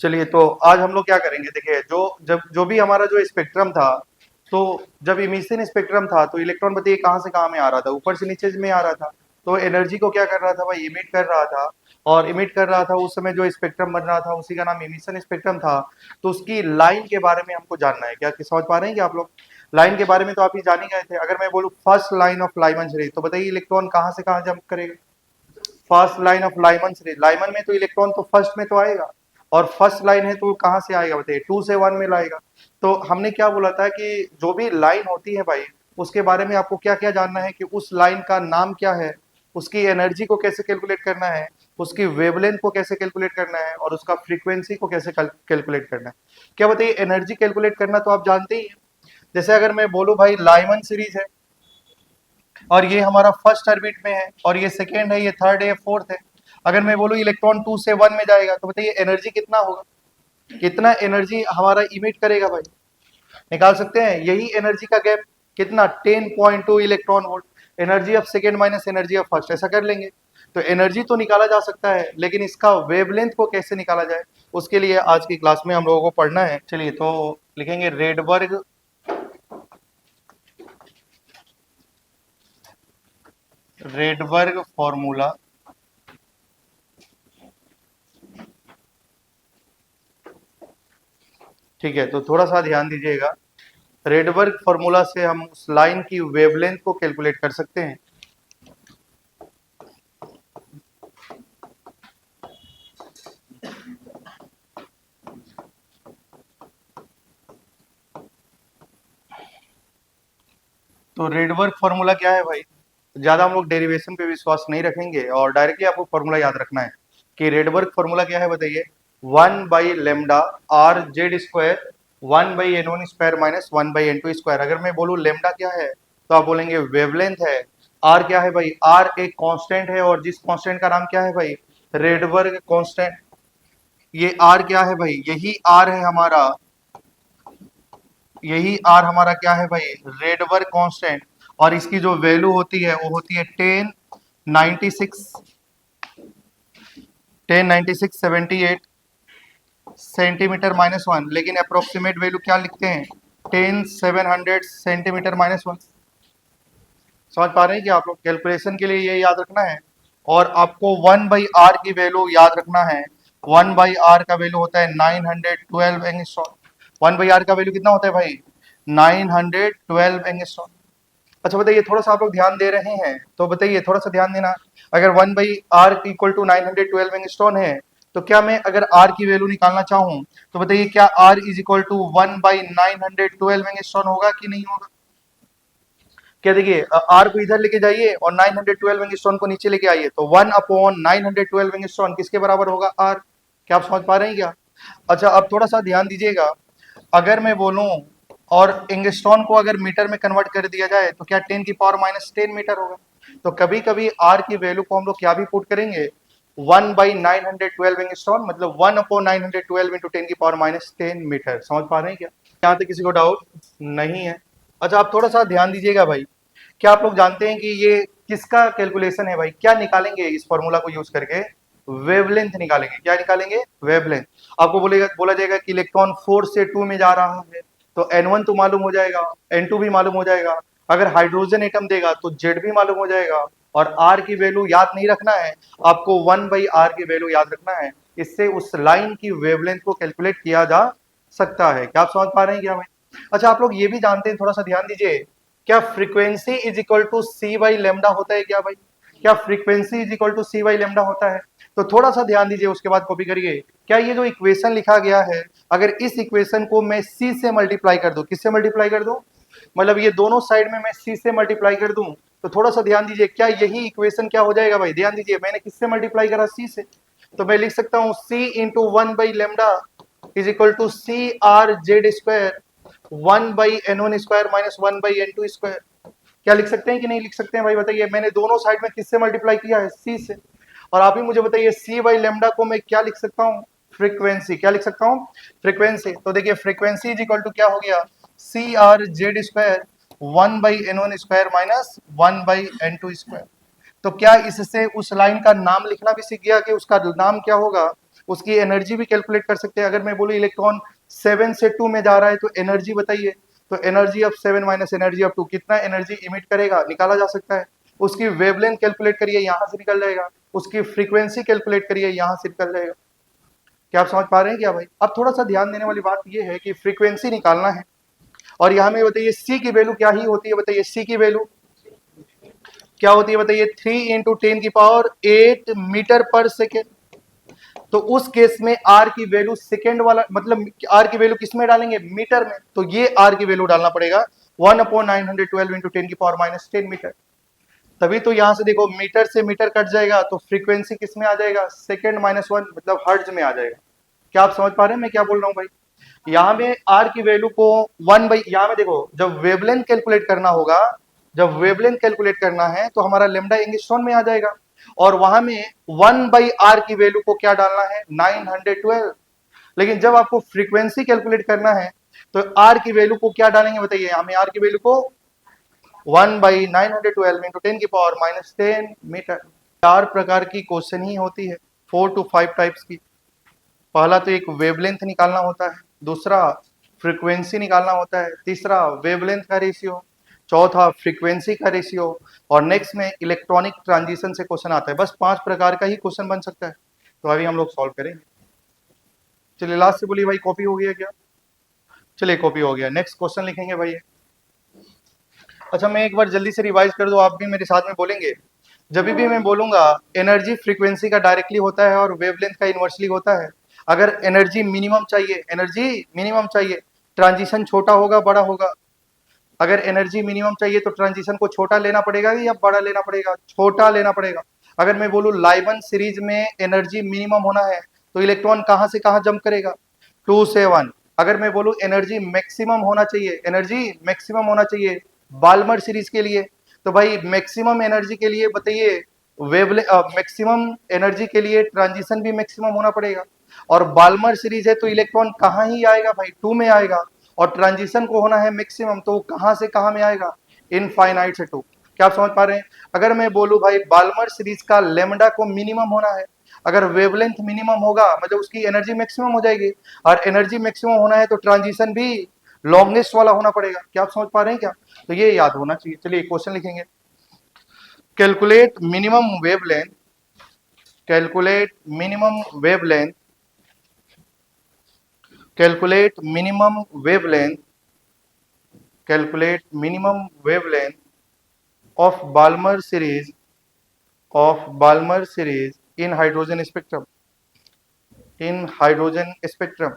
चलिए, तो आज हम लोग क्या करेंगे, देखिए जो भी हमारा जो स्पेक्ट्रम था, तो जब इमिशन स्पेक्ट्रम था तो इलेक्ट्रॉन बताइए कहाँ से कहाँ में आ रहा था, ऊपर से नीचे में आ रहा था। तो एनर्जी को क्या कर रहा था भाई, इमिट कर रहा था। और इमिट कर रहा था उस समय जो स्पेक्ट्रम बन रहा था उसी का नाम इमिशन स्पेक्ट्रम था। तो उसकी लाइन के बारे में हमको जानना है, क्या समझ पा रहे हैं क्या आप लोग? लाइन के बारे में तो आप ही जान ही गए थे। अगर मैं बोलूँ first line of Lyman series, तो बताइए इलेक्ट्रॉन कहाँ से कहाँ जंप करेगा? First line of Lyman series, Lyman में तो इलेक्ट्रॉन तो फर्स्ट में तो आएगा, और फर्स्ट लाइन है तो वो कहाँ से आएगा बताइए, 2 से 1 में लाएगा। तो हमने क्या बोला था कि जो भी लाइन होती है भाई, उसके बारे में आपको क्या क्या जानना है कि उस लाइन का नाम क्या है, उसकी एनर्जी को कैसे कैलकुलेट करना है, उसकी वेवलेंथ को कैसे कैलकुलेट करना है, और उसका फ्रीक्वेंसी को कैसे कैलकुलेट करना है। क्या बताइए, एनर्जी कैलकुलेट करना तो आप जानते ही हैं। जैसे अगर मैं बोलूं भाई लाइमन सीरीज है, और ये हमारा फर्स्ट ऑर्बिट में है, और ये सेकेंड है, ये थर्ड है, ये फोर्थ है। अगर मैं बोलूँ इलेक्ट्रॉन 2 से 1 में जाएगा, तो बताइए एनर्जी कितना होगा, कितना एनर्जी हमारा इमिट करेगा भाई? निकाल सकते हैं यही एनर्जी का गैप, कितना, 10.2 electron volt. Energy of second minus energy of first, ऐसा कर लेंगे। तो एनर्जी तो निकाला जा सकता है, लेकिन इसका वेवलेंथ को कैसे निकाला जाए, उसके लिए आज की क्लास में हम लोगों को पढ़ना है। चलिए, तो लिखेंगे रेडबर्ग फॉर्मूला। ठीक है, तो थोड़ा सा ध्यान दीजिएगा। रेडबर्ग फॉर्मूला से हम उस लाइन की वेवलेंथ को कैलकुलेट कर सकते हैं। तो रेडबर्ग फॉर्मूला क्या है भाई? ज्यादा हम लोग डेरिवेशन पे विश्वास नहीं रखेंगे, और डायरेक्टली आपको फॉर्मूला याद रखना है कि रेडबर्ग फॉर्मूला क्या है बताइए। 1/λ R Z square 1/n1 square minus 1/n2 square. अगर मैं बोलूँ लेमडा क्या है, तो आप बोलेंगे वेवलेंथ है। आर क्या है भाई? आर एक कांस्टेंट है, और जिस कांस्टेंट का नाम क्या है भाई? Rydberg constant. ये आर क्या है भाई? यही आर है हमारा, यही आर हमारा क्या है भाई? Rydberg constant. और इसकी जो वैल्यू होती है वो होती है 1096, 1096/78 सेंटीमीटर माइनस 1। लेकिन अप्रोक्सीमेट वैल्यू क्या लिखते हैं? 10700 सेंटीमीटर माइनस 1। समझ पा रहे हैं कि आप लोग? कैलकुलेशन के लिए ये याद रखना है। और आपको 1/r की वैल्यू याद रखना है। 1/r का वैल्यू होता है 912 एंगस्ट्रॉम। 1/r का वैल्यू कितना होता है भाई? 912 एंगस्ट्रॉम। अच्छा बताइए, थोड़ा सा आप लोग ध्यान दे रहे हैं तो बताइए, थोड़ा सा ध्यान देना। अगर 1/r इक्वल टू 912 एंगस्ट्रॉन है, तो क्या मैं अगर r की वैल्यू निकालना चाहूं, तो बताइए क्या r is equal to 1/912 angstrom होगा कि नहीं होगा? क्या देखिए, r को इधर लेके जाइए और 912 एंगस्ट्रॉन को नीचे लेके आइए, तो 1/912 एंगस्ट्रॉन किसके बराबर होगा? r। क्या आप समझ पा रहे हैं क्या? अच्छा, अब थोड़ा सा ध्यान दीजिएगा। अगर मैं बोलूं और एंगस्ट्रॉन को अगर मीटर में कन्वर्ट कर दिया जाए, तो क्या 10⁻10 मीटर होगा? तो कभी कभी आर की वैल्यू को हम लोग क्या भी पुट करेंगे, 1/912 एंगस्ट्रॉन, मतलब 1/912 इंटू 10⁻10 मीटर। समझ पा रहे हैं क्या? यहाँ तक किसी को डाउट नहीं है? अच्छा, आप थोड़ा सा ध्यान दीजिएगा भाई। क्या आप लोग जानते हैं कि ये किसका कैलकुलेशन है भाई? क्या निकालेंगे इस फॉर्मूला को यूज करके? वेवलेंथ निकालेंगे। क्या निकालेंगे? वेवलेंथ। आपको बोला जाएगा कि इलेक्ट्रॉन 4 से 2 में जा रहा है, तो N1 तो मालूम हो जाएगा, N2 भी मालूम हो जाएगा। अगर हाइड्रोजन एटम देगा तो Z भी मालूम हो जाएगा। और R की वैल्यू याद नहीं रखना है, आपको 1/r की वैल्यू याद रखना है। इससे उस लाइन की वेवलेंथ को कैलकुलेट किया जा सकता है। क्या आप समझ पा रहे हैं क्या भाई? अच्छा, आप लोग ये भी जानते हैं, थोड़ा सा ध्यान दीजिए। क्या frequency is equal to c/λ होता है क्या भाई? क्या frequency is equal to c/λ होता है? तो थोड़ा सा ध्यान दीजिए, उसके बाद कॉपी करिए। क्या ये जो इक्वेशन लिखा गया है, अगर इस इक्वेशन को मैं c से मल्टीप्लाई कर दूं, किससे मल्टीप्लाई कर दूं, मतलब ये दोनों साइड में मैं c से मल्टीप्लाई कर दूं, तो थोड़ा सा ध्यान दीजिए, क्या यही इक्वेशन क्या हो जाएगा भाई? ध्यान दीजिए, मैंने किससे मल्टीप्लाई करा? c से। तो मैं लिख सकता हूं c into 1/λ is equal to CR/Z² 1/N1 square minus 1/N2 square. क्या लिख सकते हैं कि नहीं लिख सकते हैं भाई? बताइए, मैंने दोनों साइड में किससे मल्टीप्लाई किया है? c से। और आप ही मुझे बताइए, c/λ को मैं क्या लिख सकता हूँ? फ्रीक्वेंसी। क्या लिख सकता हूँ? फ्रीक्वेंसी। तो देखिए, फ्रीक्वेंसी इज इक्वल टू क्या हो गया? CR/Z² 1/N1 square minus 1/N2 square. तो क्या इससे उस लाइन का नाम लिखना भी सीख गया कि उसका नाम क्या होगा? उसकी एनर्जी भी कैलकुलेट कर सकते हैं। अगर मैं बोलूँ इलेक्ट्रॉन 7 से 2 में जा रहा है तो एनर्जी बताइए, तो energy of 7 minus energy of 2 कितना एनर्जी इमिट करेगा, निकाला जा सकता है। उसकी वेवलेंथ कैलकुलेट करिए, यहाँ से निकल जाएगा। उसकी फ्रीक्वेंसी कैलकुलेट करिए, यहाँ से निकल जाएगा। क्या आप समझ पा रहे हैं क्या भाई? अब थोड़ा सा ध्यान देने वाली बात यह है कि फ्रीक्वेंसी निकालना है, और यहाँ में बताइए सी की वैल्यू क्या ही होती है, बताइए सी की वैल्यू क्या होती है, बताइए 3 इंटू 10⁸ मीटर पर सेकेंड। तो उस केस में आर की वैल्यू सेकेंड वाला, मतलब आर की वैल्यू किस में डालेंगे, मीटर में, तो ये आर की वैल्यू डालना पड़ेगा 1/912 इंटू 10⁻10 मीटर। तभी तो यहां से देखो मीटर से मीटर कट जाएगा तो फ्रीक्वेंसी किस में आ जाएगा, सेकेंड माइनस 1 मतलब हर्ट्ज में आ जाएगा। क्या आप समझ पा रहे हैं मैं क्या बोल रहा हूं भाई? यहाँ में आर की वैल्यू को 1 यहाँ में देखो जब वेवलेंथ कैलकुलेट करना होगा, जब वेवलेंथ कैलकुलेट करना है तो हमारा लेमडा एंगस्ट्रॉन में आ जाएगा, और वहां में 1/r की वैल्यू को क्या डालना है, 912। लेकिन जब आपको फ्रीक्वेंसी कैलकुलेट करना है तो आर की वैल्यू को क्या डालेंगे, बताइए हमें आर की वैल्यू को 1/912 इंटू 10⁻10 मीटर। 4 प्रकार की क्वेश्चन ही होती है, 4 to 5 टाइप्स की। पहला तो एक वेवलेंथ निकालना होता है, दूसरा फ्रीक्वेंसी निकालना होता है, तीसरा वेवलेंथ का रेशियो, चौथा फ्रीक्वेंसी का रेशियो, और नेक्स्ट में इलेक्ट्रॉनिक ट्रांजिशन से क्वेश्चन आता है। बस 5 प्रकार का ही क्वेश्चन बन सकता है, तो अभी हम लोग सॉल्व करेंगे। चलिए लास्ट से बोलिए भाई, कॉपी हो गया क्या? चलिए कॉपी हो गया, नेक्स्ट क्वेश्चन लिखेंगे भाई। अच्छा मैं एक बार जल्दी से रिवाइज कर दो, आप भी मेरे साथ में बोलेंगे। जब भी मैं बोलूंगा एनर्जी फ्रीक्वेंसी का डायरेक्टली होता है और वेवलेंथ का इनवर्सली होता है। अगर एनर्जी मिनिमम चाहिए, एनर्जी मिनिमम चाहिए, ट्रांजिशन छोटा होगा बड़ा होगा। अगर एनर्जी मिनिमम चाहिए तो ट्रांजिशन को छोटा लेना पड़ेगा या बड़ा लेना पड़ेगा, छोटा लेना पड़ेगा। अगर मैं बोलूं लाइबन सीरीज में एनर्जी मिनिमम होना है तो इलेक्ट्रॉन कहां से कहां जंप करेगा, 2 से 1। अगर मैं बोलूं एनर्जी मैक्सिमम होना चाहिए, एनर्जी मैक्सिमम होना चाहिए बाल्मर सीरीज के लिए, तो भाई मैक्सिमम एनर्जी के लिए बताइए वेवले मैक्सिमम एनर्जी के लिए ट्रांजिशन भी मैक्सिमम होना पड़ेगा। और बाल्मर सीरीज है तो इलेक्ट्रॉन कहाँ ही आएगा भाई, 2 में आएगा, और ट्रांजिशन को होना है मैक्सिमम, तो कहां से कहां में आएगा, इनफाइनाइट से 2। क्या आप समझ पा रहे हैं? अगर मैं बोलूं भाई बाल्मर सीरीज का लेमडा को मिनिमम होना है, अगर वेवलेंथ मिनिमम होगा मतलब उसकी एनर्जी मैक्सिमम हो जाएगी, और एनर्जी मैक्सिमम होना है तो ट्रांजिशन भी लॉन्गेस्ट वाला होना पड़ेगा। क्या आप समझ पा रहे हैं क्या? तो ये याद होना चाहिए। चलिए क्वेश्चन लिखेंगे, calculate minimum wavelength, calculate minimum wavelength, calculate minimum wavelength, calculate minimum wavelength of Balmer series, of Balmer series in hydrogen spectrum, in hydrogen spectrum।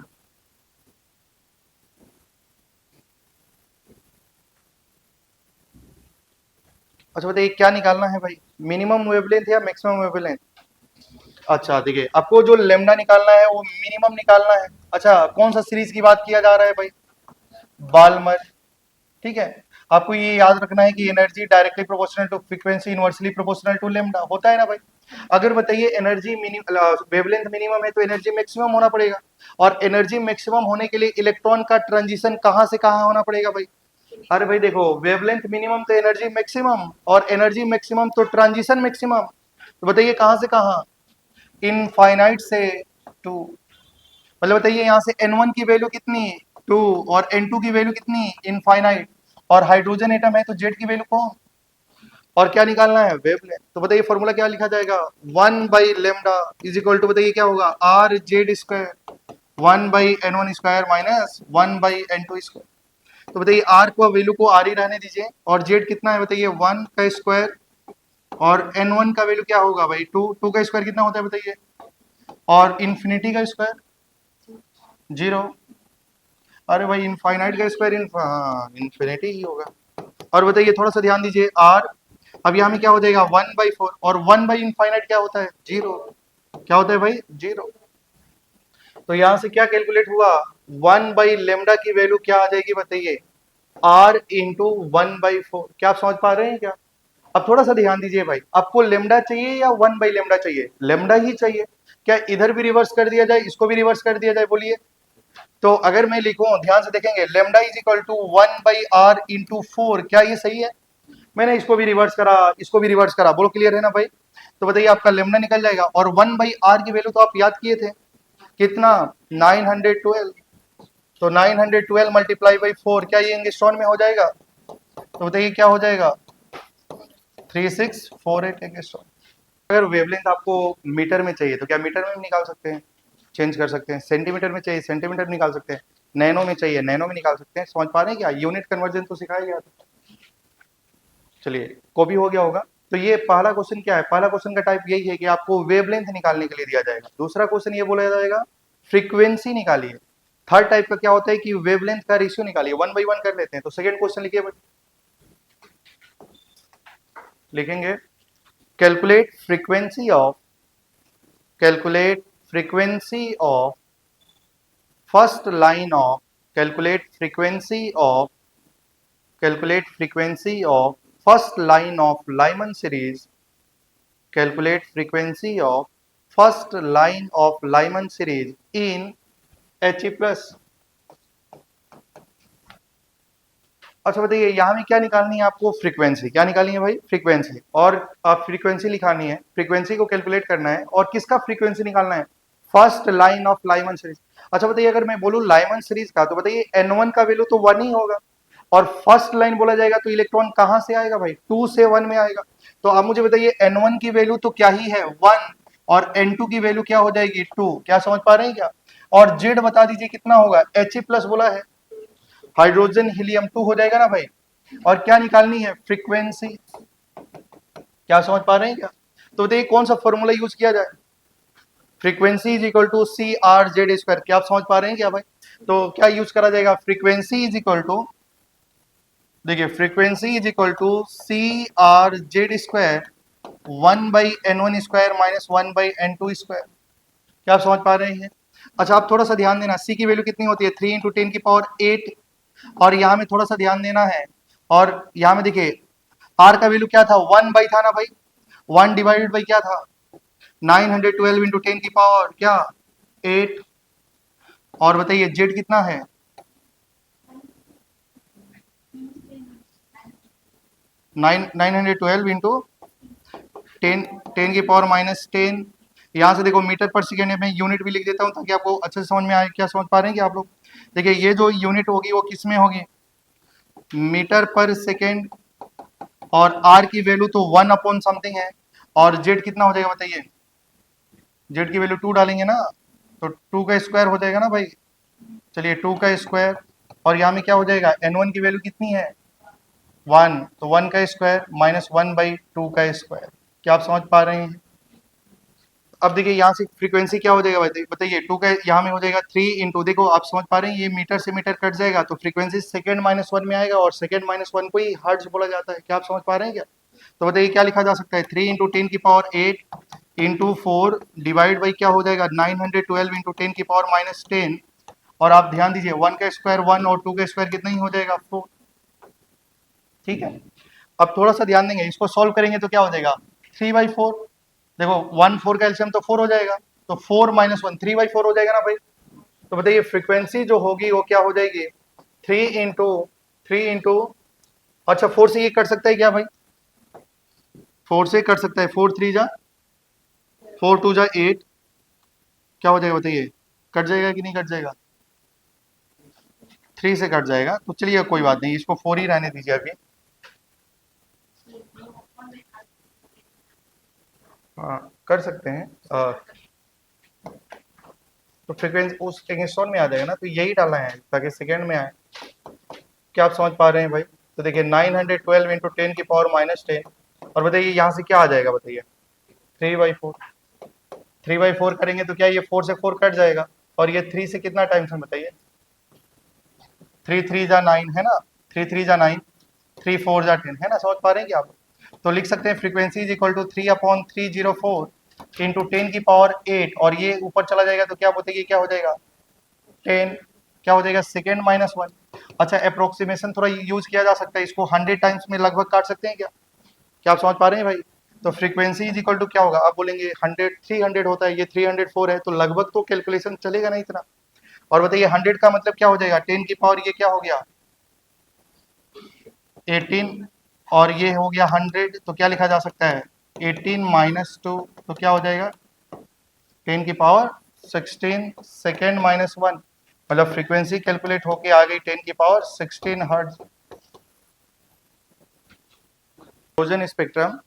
अच्छा बताइए क्या निकालना है भाई, मिनिमम वेवलेंथ या मैक्सिमम वेवलेंथ? अच्छा देखिए आपको जो लेमडा निकालना है वो मिनिमम निकालना है। अच्छा कौन सा सीरीज की बात किया जा रहा है भाई, बाल्मर। ठीक है, आपको ये याद रखना है कि energy directly proportional to frequency, inversely proportional to lambda होता है ना भाई। अगर बताइए एनर्जी वेवलेंथ मिनिमम है तो एनर्जी मैक्सिमम होना पड़ेगा, और एनर्जी मैक्सिमम होने के लिए इलेक्ट्रॉन का ट्रांजिशन कहां से कहां होना पड़ेगा भाई? अरे भाई देखो वेवलेंथ मिनिमम तो एनर्जी मैक्सिमम, और एनर्जी मैक्सिमम तो ट्रांजिशन मैक्सिमम। तो बताइए कहां से कहां, इनफाइनाइट से 2। मतलब बताइए यहाँ से N1 की वैल्यू कितनी, 2, और N2 की वैल्यू कितनी, इनफाइनाइट, और हाइड्रोजन एटम है तो जेड की वैल्यू कौन, और क्या निकालना है, वेवलेंथ। तो बताइए फॉर्मूला क्या लिखा जाएगा, 1/λ इज इक्वल टू बताइए क्या होगा, are Z square 1/N1 square minus 1/N2 square. तो बताइए आर को वैल्यू को आर ही रहने दीजिए, और जेड कितना है बताइए 1 का स्क्वायर, और N1 का वैल्यू क्या होगा भाई 2, 2 का स्क्वायर कितना होता है बताइए, और इन्फिनिटी का स्क्वायर 0। अरे भाई इनफाइनाइट का स्क्वायर इन्फिनिटी ही होगा। और बताइए थोड़ा सा ध्यान दीजिए आर, अब यहाँ में क्या हो जाएगा 1/4, और 1/इनफाइनाइट क्या होता है 0। क्या होता है भाई 0। तो यहाँ से क्या कैलकुलेट हुआ, 1/λ की वैल्यू क्या आ जाएगी बताइए, r इंटू 1/4। क्या आप समझ पा रहे हैं क्या? अब थोड़ा सा ध्यान दीजिए भाई, आपको लेमडा चाहिए या 1/λ चाहिए, लेमडा ही चाहिए। क्या इधर भी रिवर्स कर दिया जाए, इसको भी रिवर्स कर दिया जाए, बोलिए। तो अगर मैं लिखूं ध्यान से देखेंगे, lambda is equal to 1/r into 4, क्या ये सही है? मैंने इसको भी रिवर्स करा, इसको भी रिवर्स करा, बोलो क्लियर है ना भाई? तो बताइए आपका लेमडा निकल जाएगा, और 1/r की वैल्यू तो आप याद किए थे, कितना 912, तो 912 मल्टीप्लाई बाई 4 क्या ये एंगस्ट्रॉन में हो जाएगा? तो बताइए क्या हो जाएगा? 3648 एंगस्ट्रॉन। अगर वेवलेंथ आपको मीटर में चाहिए तो क्या मीटर में भी निकाल सकते हैं, चेंज कर सकते हैं। सेंटीमीटर में चाहिए सेंटीमीटर निकाल सकते हैं, नैनो में चाहिए नैनो में निकाल सकते हैं। समझ पा रहे हैं क्या? यूनिट कन्वर्जन तो सिखाया गया था। चलिए कॉपी हो गया होगा। तो ये पहला क्वेश्चन क्या है? पहला क्वेश्चन का टाइप यही है कि आपको वेवलेंथ निकालने के लिए दिया जाएगा। दूसरा क्वेश्चन ये बोला जाएगा फ्रीक्वेंसी निकालिए। थर्ड टाइप का क्या होता है कि वेवलेंथ का रेशियो निकालिए। 1 बाई 1 कर लेते हैं। तो सेकंड क्वेश्चन लिखिए, लिखेंगे calculate frequency of first line of calculate frequency of first line of Lyman series. Calculate frequency of first line of Lyman series in He plus. अच्छा बताइए यहाँ में क्या निकालनी है आपको? फ्रीक्वेंसी। क्या निकालनी है भाई? फ्रीक्वेंसी। और आप फ्रीक्वेंसी लिखानी है, फ्रीक्वेंसी को कैलकुलेट करना है। और किसका फ्रीक्वेंसी निकालना है? First line of Lyman series. अच्छा बताइए अगर मैं बोलूं लाइमन सीरीज का, तो बताइए N1 का वैल्यू तो 1 ही होगा। और फर्स्ट लाइन बोला जाएगा तो इलेक्ट्रॉन कहां से आएगा भाई? 2 से 1 में आएगा। तो आप मुझे बताइए N1 की वैल्यू तो क्या ही है? 1। और N2 की वैल्यू क्या हो जाएगी? 2। क्या समझ पा रहे हैं क्या? और जेड बता दीजिए कितना होगा? He प्लस बोला है, हाइड्रोजन हीलियम 2 हो जाएगा ना भाई। और क्या निकालनी है? फ्रीक्वेंसी। क्या समझ पा रहे हैं क्या? तो देखिए कौन सा फॉर्मूला यूज किया जाए? Frequency is equal to C R Z square. क्या आप समझ पा रहे हैं क्या भाई? तो क्या यूज करा जाएगा? फ्रीक्वेंसी इज इक्वल टू, देखिए frequency is equal to C R Z square 1 by N1 square minus 1 by N2 square. क्या आप समझ पा रहे हैं? अच्छा आप थोड़ा सा ध्यान देना, सी की वैल्यू कितनी होती है? 3 इंटू 10 की पावर 8। और यहाँ में थोड़ा सा ध्यान देना है। और यहाँ में देखिए आर का वैल्यू क्या था? 1 बाई था ना भाई। 1 डिवाइडेड बाई क्या था? 912 इंटू 10 की पावर क्या? 8। और बताइए जेड कितना है? 912 इंटू 10 की पावर माइनस 10। यहाँ से देखो मीटर पर सेकेंड में यूनिट भी लिख देता हूँ ताकि आपको अच्छे से समझ में आए। क्या समझ पा रहे हैं कि आप लोग? देखिए ये जो यूनिट होगी वो किस में होगी? मीटर पर सेकेंड। और आर की वैल्यू तो 1 अपॉन समथिंग है। और जेड कितना हो जाएगा बताइए? जेड की वैल्यू 2 डालेंगे ना, तो 2 का स्क्वायर हो जाएगा ना भाई। चलिए 2 का स्क्वायर। और यहाँ में क्या हो जाएगा? N1 की वैल्यू कितनी है? 1। तो 1 का स्क्वायर माइनस 1 बाई 2 का स्क्वायर। क्या आप समझ पा रहे हैं? अब देखिए यहाँ से फ्रीक्वेंसी क्या हो जाएगा बताइए? 2 का यहाँ में हो जाएगा 3 इंटू, देखो आप समझ पा रहे हैं ये मीटर से मीटर कट जाएगा तो फ्रीक्वेंसी सेकेंड माइनस 1 में आएगा। और सेकेंड माइनस 1 को ही हर्ट्ज बोला जाता है। क्या आप समझ पा रहे हैं क्या? तो बताइए क्या लिखा जा सकता है? 3 इंटू 10 की पावर 8 इंटू 4 डिवाइड बाई क्या हो जाएगा? 912 इंटू 10 की पावर माइनस 10। और आप ध्यान दीजिए 1 का स्क्वायर 1 और 2 का स्क्वायर कितना ही हो जाएगा? 4। ठीक है। अब थोड़ा सा ध्यान देंगे, इसको सॉल्व करेंगे तो क्या हो जाएगा? 3/4। देखो 1 4 का एलसीएम तो 4 हो जाएगा। तो 4 माइनस 1 3/4 हो जाएगा ना भाई। तो बताइए फ्रीक्वेंसी जो होगी वो क्या हो जाएगी? 3 इंटू अच्छा 4 से ये कट सकता है क्या भाई? 4 से कट सकता है। 4 3 जा 4 2 जा 8। क्या हो जाएगा बताइए? कट जाएगा कि नहीं कट जाएगा? 3 से कट जाएगा। तो चलिए कोई बात नहीं, इसको 4 ही रहने दीजिए अभी। हाँ कर सकते हैं। तो फ्रीक्वेंसी उस एंगस्ट्रॉन में आ जाएगा ना, तो यही डालना है ताकि सेकेंड में आए। क्या आप समझ पा रहे हैं भाई? तो देखिए 912 इंटू 10 की पावर माइनस 10। और बताइए यहाँ से क्या आ जाएगा बताइए? 3/4। 3/4 करेंगे तो क्या ये 4 से 4 कट जाएगा। और ये 3 से कितना टाइम्स है बताइए? 3 3 जा 9 है ना। 3 3 जा 9, 3 4 जा 10 है ना। समझ पा रहे हैं क्या आप? तो लिख सकते हैं frequency is equal to 3/304 into 10 की पावर 8। और ये ऊपर चला जाएगा तो क्या बताइए क्या हो जाएगा? 10। क्या हो जाएगा? Second minus 1। अच्छा अप्रोक्सीमेशन थोड़ा यूज किया जा सकता है, इसको 100 टाइम्स में लगभग काट सकते हैं क्या? क्या आप समझ पा रहे हैं भाई? तो फ्रीक्वेंसी इज इक्वल टू क्या होगा? आप बोलेंगे 100 300 होता है, ये 304 है, तो लगभग तो कैलकुलेशन चलेगा ना इतना। और बताइए 100 का मतलब क्या हो जाएगा? 10 की पावर ये क्या हो गया? 18। और ये हो गया 100, तो क्या लिखा जा सकता है? 18 माइनस 2, तो क्या हो जाएगा? 10 की पावर 16 सेकेंड माइनस 1, मतलब फ्रीक्वेंसी कैलकुलेट होके आ गई 10 की power 16 hertz. Hydrogen spectrum,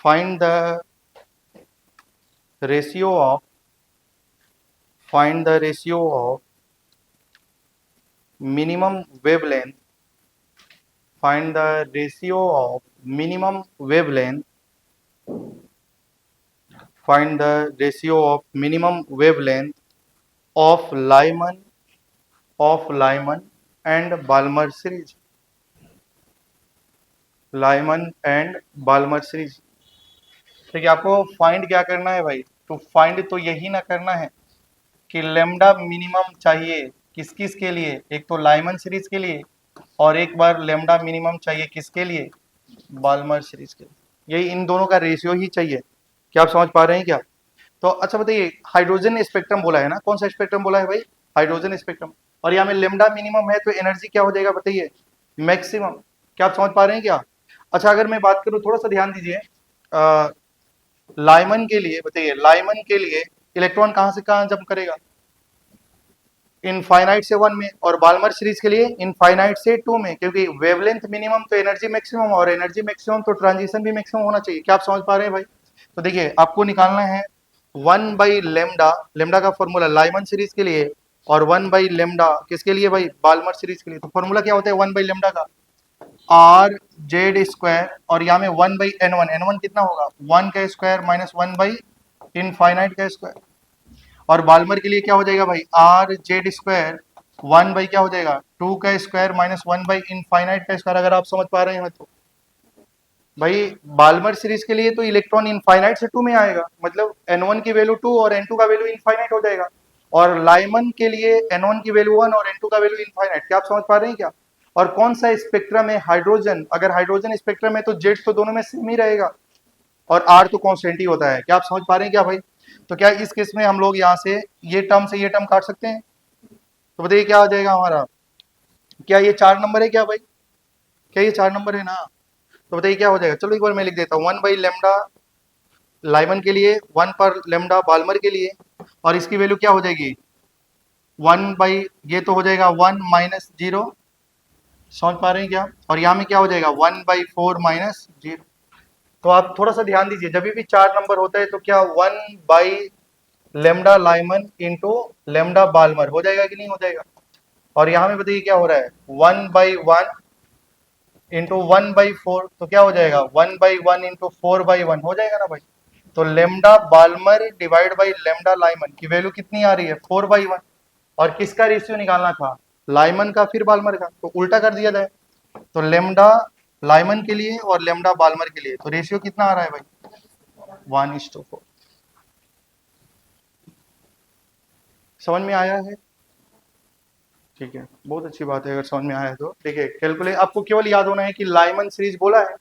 find the ratio of minimum wavelength, find the ratio of minimum wavelength, find the ratio of minimum wavelength of Lyman and Balmer series. Lyman and Balmer series। ठीक है, आपको find क्या करना है भाई? तो find तो यही ना करना है कि लेमडा मिनिमम चाहिए किस किस के लिए, एक तो लाइमन सीरीज के लिए और एक बार लेमडा मिनिमम चाहिए किसके लिए, बाल्मर सीरीज के लिए। यही इन दोनों का रेशियो ही चाहिए। क्या आप समझ पा रहे हैं क्या? तो अच्छा बताइए, हाइड्रोजन स्पेक्ट्रम बोला है ना, कौन सा स्पेक्ट्रम बोला है भाई? Hydrogen spectrum. और यहाँ में लेमडा मिनिमम है तो एनर्जी क्या हो जाएगा बताइए? मैक्सिमम। क्या आप समझ पा रहे हैं क्या? अच्छा अगर मैं बात करूं, थोड़ा सा ध्यान दीजिए, लाइमन के लिए बताइए, लाइमन के लिए इलेक्ट्रॉन कहां से कहां जंप करेगा? इनफाइनाइट से 1 में, और बाल्मर सीरीज के लिए इनफाइनाइट से 2 में, क्योंकि वेवलेंथ मिनिमम तो एनर्जी मैक्सिमम, और एनर्जी मैक्सिमम तो ट्रांजिशन भी मैक्सिमम होना चाहिए। क्या आप समझ पा रहे हैं भाई? तो देखिए आपको निकालना है 1 बाई लेमडा, लेमडा का फॉर्मूला लाइमन सीरीज के लिए, और 1 बाई लेमडा किसके लिए भाई? बाल्मर सीरीज के लिए। तो फॉर्मूला क्या होता है 1 बाई लेमडा का? आर जेड स्क्वायर, और यहाँ में 1 बाई एन वन कितना होगा? 1 का स्क्वायर माइनस 1 बाई इनफाइनाइट का स्क्वायर। और बाल्मर के लिए क्या हो जाएगा भाई? आर जेड स्क्वायर 1 बाई क्या हो जाएगा? 2 का स्क्वायर माइनस 1 बाई इनफाइनाइट का स्क्वायर। अगर आप समझ पा रहे हैं तो भाई बाल्मर सीरीज के लिए तो इलेक्ट्रॉन इनफाइनाइट से 2 में आएगा, मतलब n1 की वैल्यू 2 और n2 का वैल्यू इनफाइनाइट हो जाएगा। और लाइमन के लिए n1 की वैल्यू 1 और n2 का वैल्यू इनफाइनाइट। क्या आप समझ पा रहे हैं क्या? और कौन सा स्पेक्ट्रम है? हाइड्रोजन। अगर हाइड्रोजन स्पेक्ट्रम है तो जेड तो दोनों में सेम ही रहेगा, और आर तो कॉन्स्टेंट ही होता है। क्या आप समझ पा रहे हैं क्या भाई? तो क्या इस केस में हम लोग यहाँ से ये टर्म से ये टर्म काट सकते हैं? तो बताइए क्या आ जाएगा हमारा? क्या ये 4 नंबर है क्या भाई? क्या ये 4 नंबर है ना? तो बताइए क्या हो जाएगा? चलो एक बार मैं लिख देता हूँ, 1 बाई लेमडा लाइमन के लिए, 1 पर लेमडा बाल्मर के लिए, और इसकी वैल्यू क्या हो जाएगी? 1 बाई, ये तो हो जाएगा 1 माइनस 0। समझ पा रहे हैं क्या? और यहाँ में क्या हो जाएगा? 1 बाई 4 माइनस 0। तो आप थोड़ा सा ध्यान दीजिए, जब भी 4 नंबर होता है तो क्या 1 by lambda Lyman into lambda Balmer हो जाएगा कि नहीं हो जाएगा? और यहाँ में बताइए क्या हो रहा है? 1 बाई 1 इंटू 1 बाई 4, तो क्या हो जाएगा? 1 बाई 1 इंटू 4 बाई 1 हो जाएगा ना भाई? तो lambda Balmer divide by lambda Lyman की वैल्यू कितनी आ रही है? 4 बाई 1। और किसका रेशियो निकालना था? लाइमन का फिर बाल्मर का, तो उल्टा कर दिया जाए। तो लेमडा लाइमन के लिए और लेमडा बाल्मर के लिए तो रेशियो कितना आ रहा है भाई? 1:4। समझ में आया है? ठीक है, बहुत अच्छी बात है अगर समझ में आया है तो। देखिए कैलकुलेट, आपको केवल याद होना है कि लाइमन सीरीज बोला है,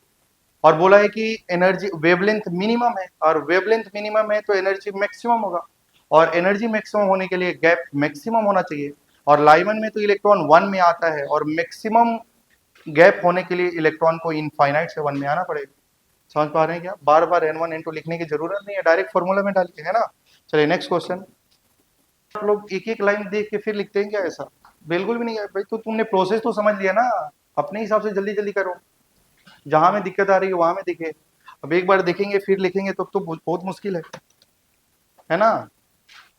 और बोला है कि एनर्जी वेवलेंथ मिनिमम है, और वेवलेंथ मिनिमम है तो एनर्जी मैक्सिमम होगा, और एनर्जी मैक्सिमम होने के लिए गैप मैक्सिमम होना चाहिए। और लाइमन में तो इलेक्ट्रॉन 1 में आता है, और मैक्सिमम गैप होने के लिए इलेक्ट्रॉन को इनफाइनाइट से 1 में आना पड़ेगा। समझ पा रहे हैं क्या? बार बार n1 n2 लिखने की जरूरत नहीं है, डायरेक्ट फॉर्मूला में डालिए, है ना? चलिए नेक्स्ट क्वेश्चन। आप लोग एक एक लाइन देख के फिर लिखते हैं क्या ऐसा? बिल्कुल भी नहीं है भाई। तो तुमने प्रोसेस तो समझ लिया ना, अपने हिसाब से जल्दी जल्दी करो, जहां में दिक्कत आ रही है वहां में दिखे। अब एक बार देखेंगे फिर लिखेंगे तो बहुत मुश्किल है ना?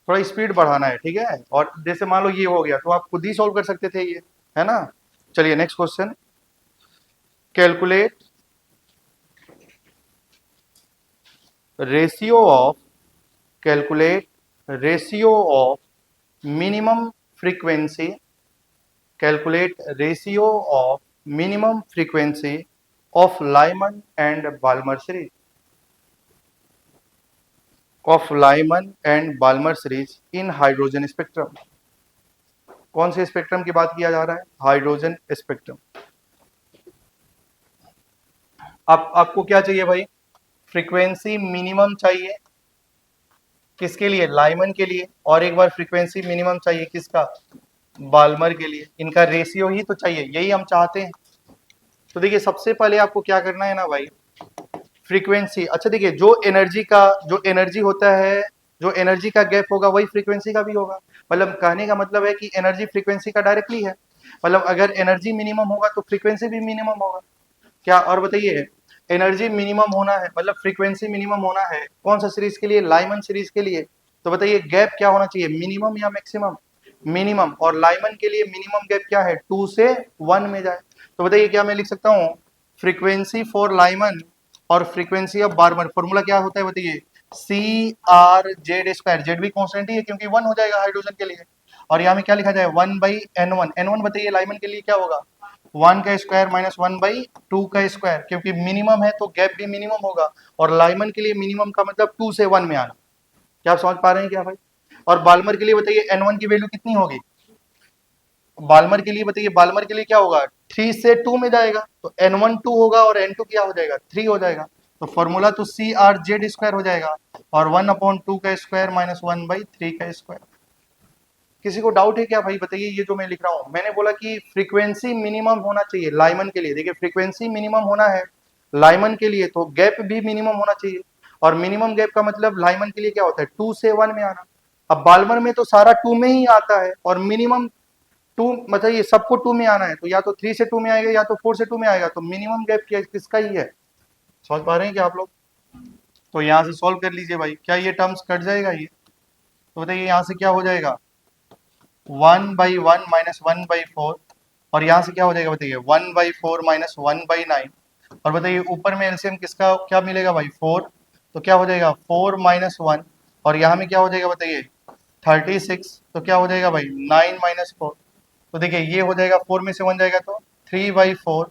थोड़ा स्पीड बढ़ाना है, ठीक है? और जैसे मान लो ये हो गया तो आप खुद ही सॉल्व कर सकते थे ये, है ना? चलिए next question. Calculate ratio of calculate ratio of minimum frequency, calculate ratio of minimum frequency of Lyman and Balmer series, of Lyman and Balmer series in hydrogen spectrum। कौन से स्पेक्ट्रम की बात किया जा रहा है? Hydrogen spectrum. आपको क्या चाहिए भाई? फ्रीक्वेंसी मिनिमम चाहिए किसके लिए? लाइमन के लिए। और एक बार फ्रीक्वेंसी मिनिमम चाहिए किसका? बाल्मर के लिए। इनका रेशियो ही तो चाहिए, यही हम चाहते हैं। तो देखिए सबसे पहले आपको क्या करना है ना भाई, फ्रीक्वेंसी। अच्छा देखिए, जो एनर्जी होता है जो एनर्जी का गैप होगा वही फ्रीक्वेंसी का भी होगा। मतलब कहने का मतलब है कि एनर्जी फ्रीक्वेंसी का डायरेक्टली है। मतलब अगर एनर्जी मिनिमम होगा तो फ्रीक्वेंसी भी मिनिमम होगा। क्या और बताइए, एनर्जी मिनिमम होना है मतलब फ्रीक्वेंसी मिनिमम होना है कौन सा सीरीज के लिए, लाइमन सीरीज के लिए। तो बताइए गैप क्या होना चाहिए, मिनिमम या मैक्सिमम, मिनिमम। और लाइमन के लिए मिनिमम गैप क्या है, 2 से 1 में जाए। तो बताइए क्या मैं लिख सकता हूँ, फ्रीक्वेंसी फॉर लाइमन और फ्रीक्वेंसी ऑफ बार्मर, फॉर्मूला क्या होता है बताइए, C R Z square, Z भी कॉन्स्टेंट ही है क्योंकि 1 हो जाएगा हाइड्रोजन के लिए। और यहाँ में क्या लिखा जाए, 1/n1, n1 बताइए लाइमन के लिए क्या होगा, 1 का स्क्वायर माइनस 1/2 का स्क्वायर, क्योंकि मिनिमम है तो गैप भी मिनिमम होगा। और लाइमन के लिए मिनिमम का मतलब 2 से 1 में आना। क्या आप समझ पा रहे हैं क्या भाई। और बाल्मर के लिए बताइए n1 की वैल्यू कितनी होगी, बाल्मर के लिए बताइए, बाल्मर के लिए क्या होगा, 3 से 2 में जाएगा तो n1 2 होगा और n2 क्या हो जाएगा, 3 हो जाएगा। तो फॉर्मूला तो सी आर जेड स्क्वायर हो जाएगा और 1/2 का स्क्वायर माइनस 1/3 का स्क्वायर। किसी को डाउट है क्या भाई बताइए, ये जो मैं लिख रहा हूँ, मैंने बोला कि फ्रीक्वेंसी मिनिमम होना चाहिए लाइमन के लिए। देखिए फ्रीक्वेंसी मिनिमम होना है लाइमन के लिए तो गैप भी मिनिमम होना चाहिए। और मिनिमम गैप का मतलब लाइमन के लिए क्या होता है, 2 से 1 में आना। अब बाल्मर में तो सारा 2 में ही आता है और मिनिमम 2 मतलब ये सबको 2 में आना है, तो या तो 3 से 2 में आएगा या तो 4 से 2 में आएगा। तो मिनिमम गैप किसका ही है, समझ पा रहे हैं क्या आप लोग। तो यहाँ से सॉल्व कर लीजिए भाई, क्या ये टर्म्स कट जाएगा ये, तो बताइए यहाँ से क्या हो जाएगा, 1/1 माइनस 1/4। और यहाँ से क्या हो जाएगा बताइए, 1/4 माइनस 1/9। और बताइए ऊपर में एलसीएम किसका क्या मिलेगा भाई, 4। तो क्या हो जाएगा 4 माइनस 1। और यहाँ में क्या हो जाएगा बताइए 36। तो क्या हो जाएगा भाई 9 माइनस 4। तो देखिए ये हो जाएगा 4 में से 1 जाएगा तो 3/4।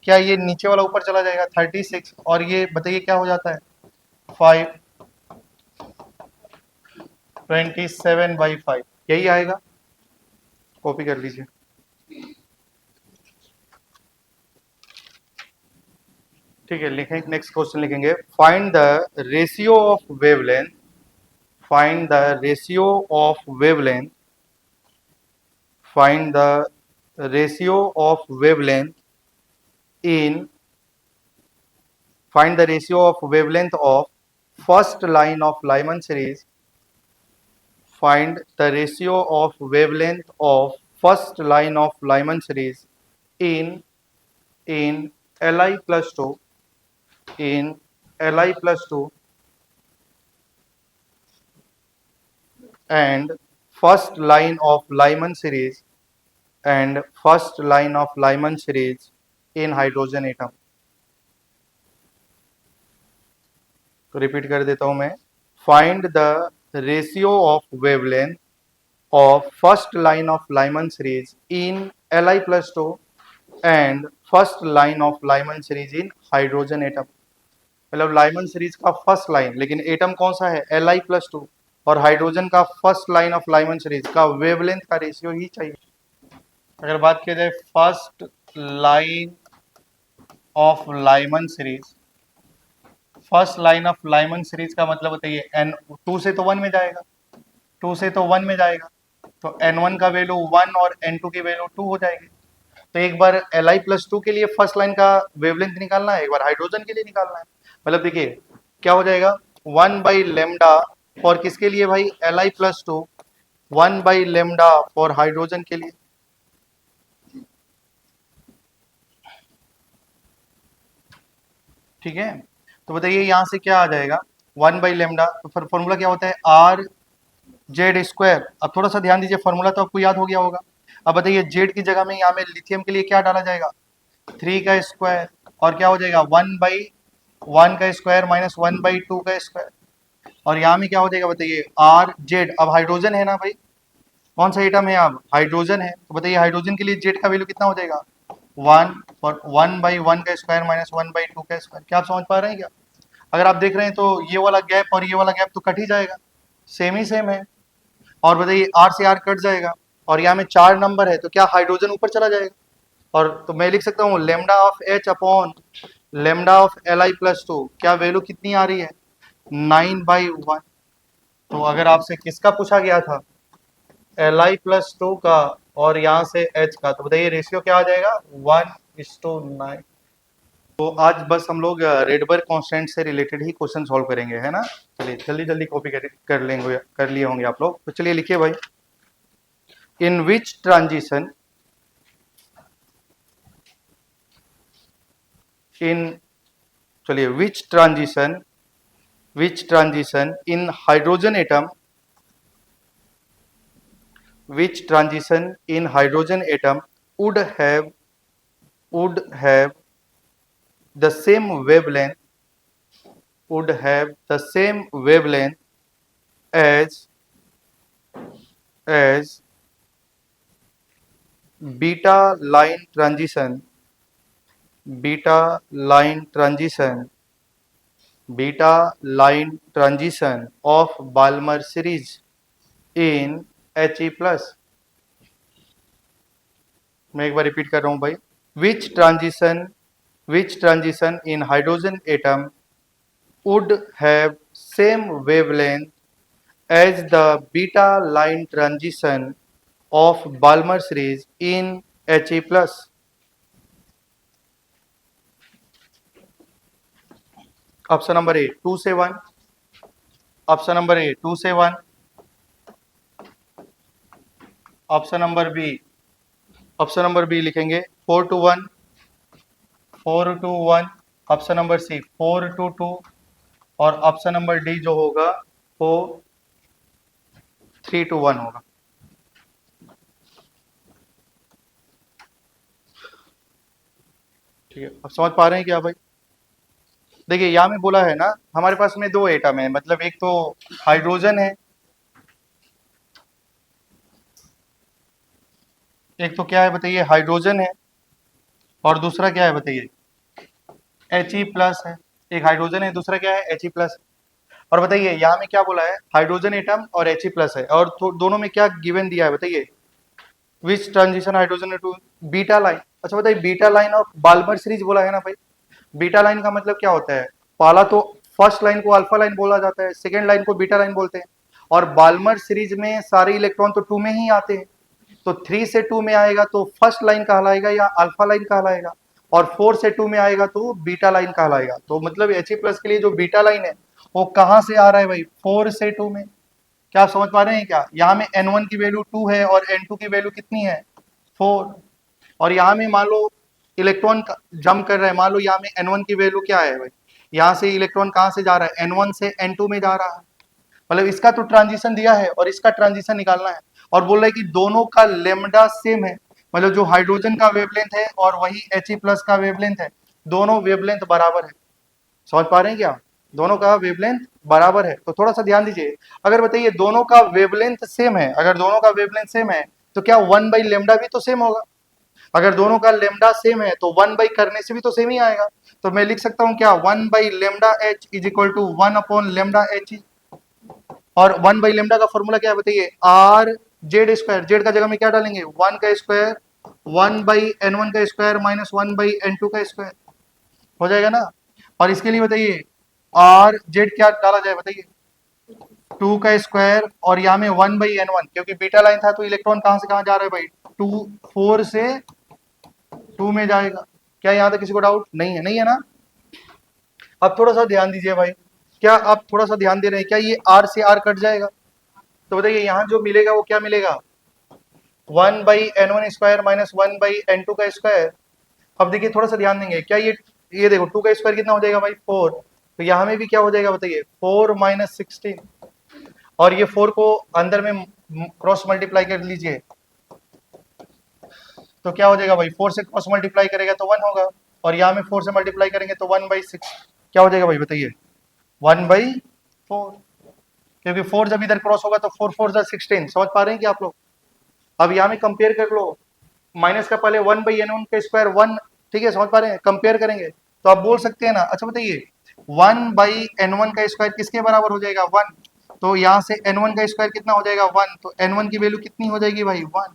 क्या ये नीचे वाला ऊपर चला जाएगा 36 और ये बताइए क्या हो जाता है 5, 27/5 यही आएगा। कॉपी कर लीजिए। ठीक है, लिखें नेक्स्ट क्वेश्चन लिखेंगे, find the ratio of wavelength, find the ratio of wavelength, find the ratio of wavelength in, find the ratio of wavelength of first line of Lyman series, find the ratio of wavelength of first line of Lyman series in Li plus 2, in Li plus 2 and first line of Lyman series and first line of Lyman series in hydrogen atom। तो repeat कर देता हूं मैं, find the ratio of wavelength of first line of Lyman series in Li plus 2 and first line of Lyman series in hydrogen atom। मतलब Lyman series का first line लेकिन atom कौन सा है Li plus 2 और हाइड्रोजन का first line of Lyman series का wavelength का रेशियो ही चाहिए। अगर बात किया जाए first line of Lyman series, first line of Lyman series का मतलब बताइए एन 2 से तो 1 में जाएगा, 2 से तो 1 में जाएगा तो n1 का वैल्यू 1 और n2 की वैल्यू 2 हो जाएगी। तो एक बार Li प्लस 2 के लिए फर्स्ट लाइन का वेवलेंथ निकालना है, एक बार हाइड्रोजन के लिए निकालना है। मतलब देखिए क्या हो जाएगा 1/λ फॉर किसके लिए भाई Li प्लस 2, 1/λ फॉर हाइड्रोजन के लिए। ठीक है, तो बताइए यहाँ से क्या आ जाएगा 1/λ, तो फिर फॉर्मूला क्या होता है आर जेड स्क्वायर। अब थोड़ा सा ध्यान दीजिए, फॉर्मूला तो आपको याद हो गया होगा। अब बताइए जेड की जगह में यहाँ में लिथियम के लिए क्या डाला जाएगा, 3 का स्क्वायर और क्या हो जाएगा 1/1 का स्क्वायर माइनस 1/2 का स्क्वायर। और यहाँ में क्या हो जाएगा बताइए आर जेड। अब हाइड्रोजन है ना भाई, कौन सा एटम है, अब हाइड्रोजन है, तो बताइए हाइड्रोजन के लिए जेड का वैल्यू कितना हो जाएगा 1 और 1/1 का स्क्वायर माइनस 1/2 का स्क्वायर। क्या आप समझ पा रहे हैं क्या। अगर आप देख रहे हैं तो ये वाला गैप और ये वाला गैप तो कट ही जाएगा, सेम ही सेम है। और बताइए आर से आर कट जाएगा और यहाँ में 4 नंबर है तो क्या हाइड्रोजन ऊपर चला जाएगा। और तो मैं लिख सकता हूँ lambda of H upon lambda of Li plus 2, क्या वैल्यू कितनी आ रही है 9/1। तो अगर आपसे किसका पूछा गया था Li प्लस 2 का और यहाँ से H का, तो बताइए रेशियो क्या आ जाएगा 1:9। तो आज बस हम लोग रेडबर्ग कांस्टेंट से रिलेटेड ही क्वेश्चन सॉल्व करेंगे, है ना। चलिए जल्दी जल्दी कॉपी कर लेंगे, कर लिए होंगे आप लोग। तो चलिए लिखिए भाई, इन विच ट्रांजिशन इन चलिए विच transition in hydrogen atom, which transition in hydrogen atom would have the same wavelength as as beta line transition beta line transition beta line transition of Balmer series in He plus। मैं एक बार repeat कर रहा हूं भाई, which transition in hydrogen atom would have same wavelength as the beta line transition of Balmer series in He plus। Option number A 2 से 1, option number A 2 से 1, option number B लिखेंगे 4 to 1, 4 to 1, option number C 4 to 2 और option number D जो होगा वो 3 to 1 होगा। ठीक है, अब समझ पा रहे हैं क्या भाई। देखिए यहाँ में बोला है ना, हमारे पास में दो एटम है, मतलब एक तो हाइड्रोजन है, एक तो क्या है बताइए, हाइड्रोजन है, और दूसरा क्या है बताइए, He प्लस है। एक हाइड्रोजन है, दूसरा क्या है, He प्लस। और बताइए यहाँ में क्या बोला है, हाइड्रोजन एटम और He प्लस है, और तो दोनों में क्या गिवन दिया है बताइए, which transition hydrogen to beta line. अच्छा बताइए, beta line of Balmer series बोला है ना भाई। बीटा लाइन का मतलब क्या होता है, पहला तो फर्स्ट लाइन को अल्फा लाइन बोला जाता है, सेकेंड लाइन को बीटा लाइन बोलते हैं, और बाल्मर सीरीज में सारे इलेक्ट्रॉन तो 2 में ही आते हैं, तो 3 से 2 में आएगा तो फर्स्ट लाइन कहलाएगा या अल्फा लाइन कहलाएगा, और 4 से 2 में आएगा तो बीटा लाइन कहलाएगा। तो मतलब He प्लस के लिए जो बीटा लाइन है वो कहाँ से आ रहा है भाई, 4 से 2 में। क्या आप समझ पा रहे हैं क्या, यहाँ में N1 की वैल्यू 2 है और N2 की वैल्यू कितनी है, 4। और यहाँ में मान लो इलेक्ट्रॉन जंप कर रहा है, मान लो यहाँ में N1 की वैल्यू क्या है भाई, यहाँ से इलेक्ट्रॉन कहाँ से जा रहा है, N1 से N2 में जा रहा है, मतलब इसका तो ट्रांजिशन दिया है और इसका ट्रांजिशन निकालना है, और बोल रहा है कि दोनों का लेमडा सेम है, मतलब जो हाइड्रोजन का वेवलेंथ है और वही He प्लस का वेवलेंथ है, दोनों वेवलेंथ बराबर है। समझ पा रहे हैं क्या, दोनों का वेवलेंथ बराबर है। तो थोड़ा सा ध्यान दीजिए, अगर बताइए दोनों का वेवलेंथ सेम है, अगर दोनों का वेवलेंथ सेम है तो क्या 1/λ भी तो सेम होगा, अगर दोनों का लेमडा सेम है तो 1 करने से भी तो सेम ही आएगा। तो मैं लिख सकता हूं क्या, 1/λh is equal to 1/λh, और 1/λ का फॉर्मूला क्या है बताइए, आर जेड स्क्वायर, जेड का जगह में क्या डालेंगे, 1 का स्क्वायर, 1/n1 का स्क्वायर माइनस 1/n2 का स्क्वायर, हो जाएगा ना। और इसके लिए बताइए आर जेड क्या डाला जाए बताइए, 2 का स्क्वायर, और यहाँ में 1/n1, क्योंकि बीटा लाइन था तो इलेक्ट्रॉन कहाँ से कहाँ जा रहा है भाई, 2 4 से 2 में जाएगा। क्या यहाँ तक किसी को डाउट नहीं है, नहीं है ना। अब थोड़ा सा ध्यान दीजिए भाई, क्या आप थोड़ा सा ध्यान दे रहे हैं क्या, ये आर से आर कट जाएगा, तो बताइए यहाँ जो मिलेगा वो क्या मिलेगा, 1/n1 स्क्वायर माइनस 1/n2 का स्क्वायर। अब देखिए थोड़ा सा ध्यान देंगे, क्या ये देखो 2 का स्क्वायर कितना हो जाएगा भाई, 4, तो यहाँ में भी क्या हो जाएगा बताइए, 4 माइनस 16, और ये 4 को अंदर में क्रॉस मल्टीप्लाई कर लीजिए, तो क्या हो जाएगा भाई, 4 से क्रॉस मल्टीप्लाई करेगा तो 1 होगा, और यहाँ में 4 से मल्टीप्लाई करेंगे तो 1/6, क्या हो जाएगा भाई बताइए, 1/4, क्योंकि 4 जब इधर क्रॉस होगा तो 4 4 जा 16। समझ पा रहे हैं कि आप लोग। अब यहाँ में कंपेयर कर लो, माइनस का पहले 1/n1 का स्क्वायर 1, ठीक है, समझ पा रहे हैं, कंपेयर करेंगे तो आप बोल सकते हैं ना। अच्छा बताइए 1/n1 का स्क्वायर किसके बराबर हो जाएगा, 1, तो यहाँ से n1 का स्क्वायर कितना हो जाएगा, 1, तो n1 की वैल्यू कितनी हो जाएगी भाई, 1।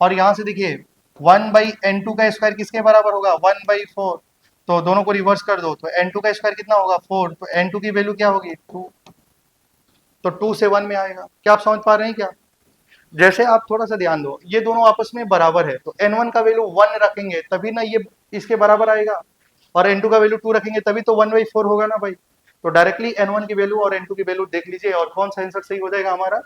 और यहाँ से देखिए 1/n2 का स्क्वायर किसके बराबर होगा, 1/4, तो दोनों को रिवर्स कर दो तो n2 का स्क्वायर कितना होगा, 4, तो n2 की वैल्यू क्या होगी, 2, तो 2 से 1 में आएगा। क्या आप समझ पा रहे हैं क्या, जैसे आप थोड़ा सा ध्यान दो, ये दोनों आपस में बराबर है तो n1 का वैल्यू 1 रखेंगे तभी ना ये इसके बराबर आएगा, और N2 का वैल्यू 2 रखेंगे तभी तो 1/4 होगा ना भाई। तो डायरेक्टली N1 की वैल्यू और N2 की वैल्यू देख लीजिए और कौन सा आंसर सही हो जाएगा हमारा।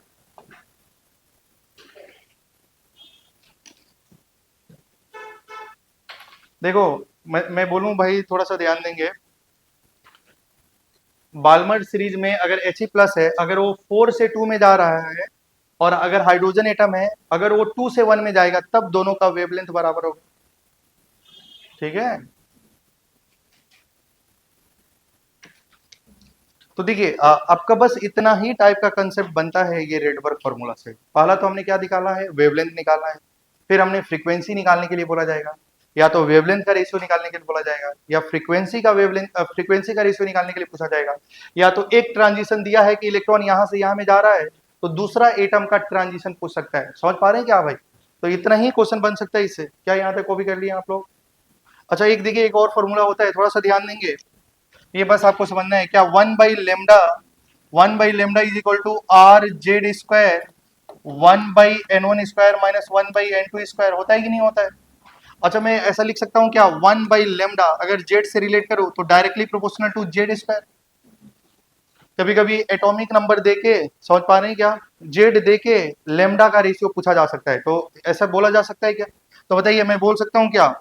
देखो मैं बोलूं भाई, थोड़ा सा ध्यान देंगे। बाल्मर सीरीज में अगर He+ है, अगर वो 4 से 2 में जा रहा है और अगर हाइड्रोजन एटम है, अगर वो 2 से 1 में जाएगा तब दोनों का वेवलेंथ बराबर होगा। ठीक है, तो देखिए आपका बस इतना ही टाइप का कंसेप्ट बनता है ये रेडबर्ग फार्मूला से। पहला तो हमने क्या निकाला है, वेवलेंथ निकालना है। फिर हमने फ्रीक्वेंसी निकालने के लिए बोला जाएगा, या तो वेवलेंथ का रेशियो निकालने के लिए बोला जाएगा, या फ्रीक्वेंसी का रेशियो निकालने के लिए पूछा जाएगा, या तो एक ट्रांजिशन दिया है कि इलेक्ट्रॉन यहाँ से यहाँ में जा रहा है तो दूसरा एटम का ट्रांजिशन पूछ सकता है। समझ पा रहे हैं क्या भाई? तो इतना ही क्वेश्चन बन सकता है इससे। क्या यहाँ तक कॉपी कर लिया आप लोग? अच्छा, एक देखिए एक और फॉर्मूला होता है, थोड़ा सा ध्यान देंगे। ये बस आपको समझना है क्या, 1/λ is equal to RZ², 1/N1² minus 1/N2² होता है कि नहीं होता है? अच्छा, मैं ऐसा लिख सकता हूँ क्या, 1/λ अगर Z से रिलेट करूँ तो डायरेक्टली प्रोपोर्शनल टू Z²। कभी कभी एटॉमिक नंबर देके, समझ पा रहे हैं क्या, Z देके लेमडा का रेशियो पूछा जा सकता है, तो ऐसा बोला जा सकता है क्या? तो बताइए, मैं बोल सकता हूँ क्या,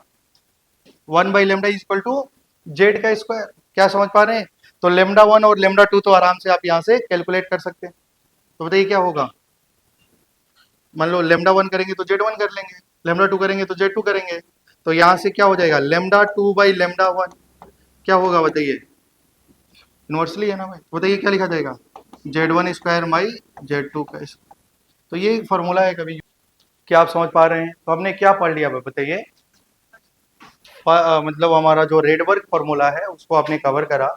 1/λ इज इक्वल टू Z का स्क्वायर। क्या समझ पा रहे हैं? तो λ1 और λ2 तो आराम से आप यहाँ से कैलकुलेट कर सकते हैं। तो बताइए क्या होगा, मान लो λ1 करेंगे तो Z1 कर लेंगे, λ2 करेंगे तो Z2 करेंगे, तो यहाँ से क्या हो जाएगा, λ2/λ1 क्या होगा बताइए, इनवर्सली है ना भाई। तो बताइए क्या लिखा जाएगा, Z1² का स्क्वायर। तो ये फॉर्मूला है कभी। क्या आप समझ पा रहे हैं? तो हमने क्या पढ़ लिया बताइए, मतलब हमारा जो रेडबर्ग फॉर्मूला है उसको आपने कवर करा।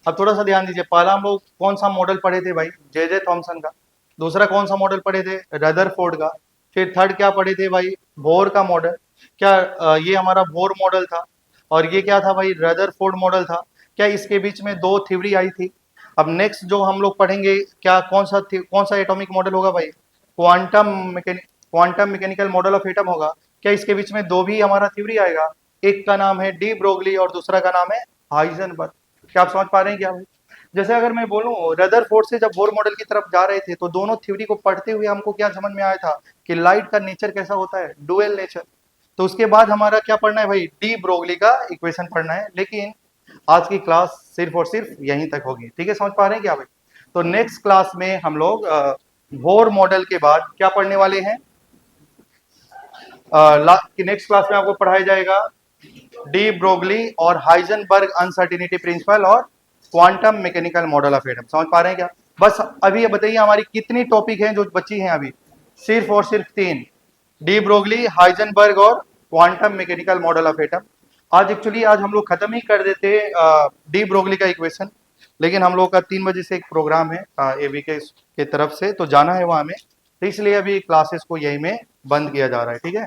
अब थोड़ा सा ध्यान दीजिए, पहला हम लोग कौन सा मॉडल पढ़े थे भाई, जे थॉमसन का। दूसरा कौन सा मॉडल पढ़े थे, रदरफोर्ड का। फिर थर्ड क्या पढ़े थे भाई, बोर का मॉडल। क्या ये हमारा बोर मॉडल था, और ये क्या था भाई, रदरफोर्ड मॉडल था। क्या इसके बीच में दो थ्योरी आई थी। अब नेक्स्ट जो हम लोग पढ़ेंगे, क्या कौन सा एटॉमिक मॉडल होगा भाई, quantum mechanical model of atom होगा। क्या इसके बीच में दो भी हमारा थ्योरी आएगा, एक का नाम है डी ब्रोगली और दूसरा का नाम है हाइजेनबर्ग। क्या आप समझ पा रहे हैं क्या भाई? जैसे अगर मैं बोलूं, रदरफोर्ड से जब बोर मॉडल की तरफ जा रहे थे तो दोनों थ्योरी को पढ़ते हुए हमको क्या समझ में आया था कि लाइट का नेचर कैसा होता है, डुअल नेचर। तो उसके बाद हमारा क्या पढ़ना है भाई, डी ब्रोगली का इक्वेशन पढ़ना है। लेकिन आज की क्लास सिर्फ और सिर्फ यहीं तक होगी, ठीक है, समझ पा रहे हैं क्या भाई? तो नेक्स्ट क्लास में हम लोग बोर मॉडल के बाद क्या पढ़ने वाले हैं, नेक्स्ट क्लास में आपको पढ़ाया जाएगा डी ब्रोगली और हाइजेनबर्ग अनसर्टिनिटी प्रिंसिपल और quantum mechanical model of atom. समझ पा रहे हैं क्या? बस अभी ये बताइए हमारी कितनी टॉपिक हैं जो बची हैं अभी, सिर्फ और सिर्फ 3, डी ब्रोगली, हाइजेनबर्ग और quantum mechanical model of atom. आज हम लोग खत्म ही कर देते डी ब्रोगली का इक्वेशन, लेकिन हम लोग का 3 बजे से एक प्रोग्राम है एबी के तरफ से, तो जाना है वहां में, तो इसलिए अभी क्लासेस को यही में बंद किया जा रहा है, ठीक है।